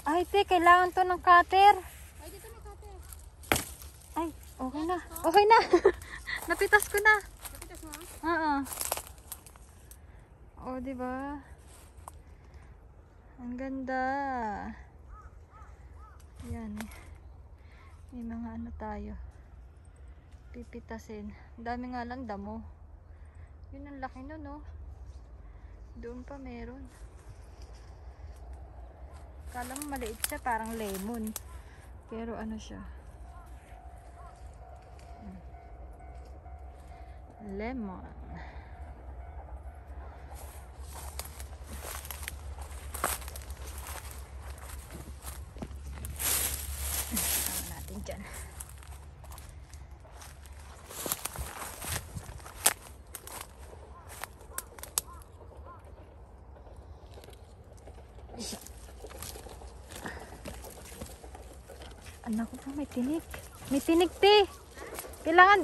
Ay, te, kailangan to ng cutter. Ay, dito na cutter. Ay, okay na. Okay na. Napitas ko na. Napitas mo? Oo. Oh, diba? Ang ganda. Yan. May mga ano tayo. Pipitasin. Dami nga lang damo. Yun ang laki nun, no? Doon pa meron. Kala mo maliit siya, parang lemon. Pero ano siya? Lemon. Tama natin dyan. Anak ko pa, may tinik. May tinik, te. Kailangan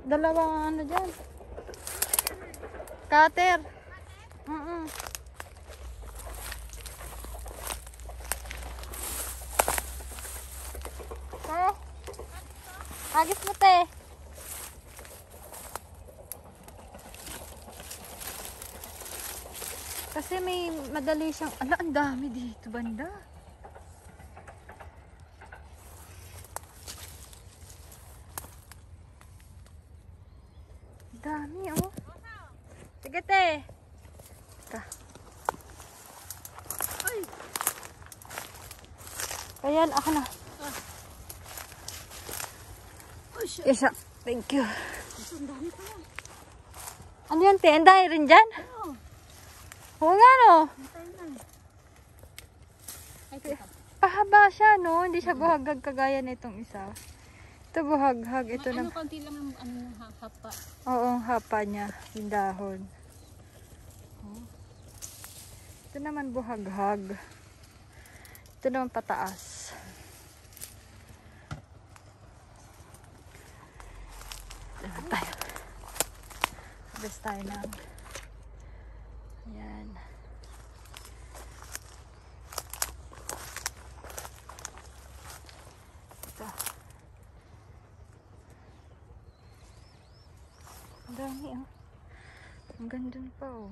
dalawang ano dyan. Cutter. Te. Agis mo, te. Kasi may madali siyang, ala, ang dami dito, banda. Dami, oh. Sige, te. Teka. Ay! Ayan, ako na. Ay, shit. Isa. Thank you. Ang dami pa yan. Ano yan, te? Ang dami rin dyan? Oo. Oo nga, no? Antayin lang. Ay, tita. Pahaba siya, no? Hindi siya buhaghag kagaya nitong isa. Ito buhaghag. Ito na. Ano, konti lang ang ano, hapa. Oo, hapa niya. Yung dahon. Oh. Ito naman buhaghag. Ito naman pataas. Ito tayo. Best tayo ng. Ayan. Ito. Ang dami, oh. Ang ganda pa, oh.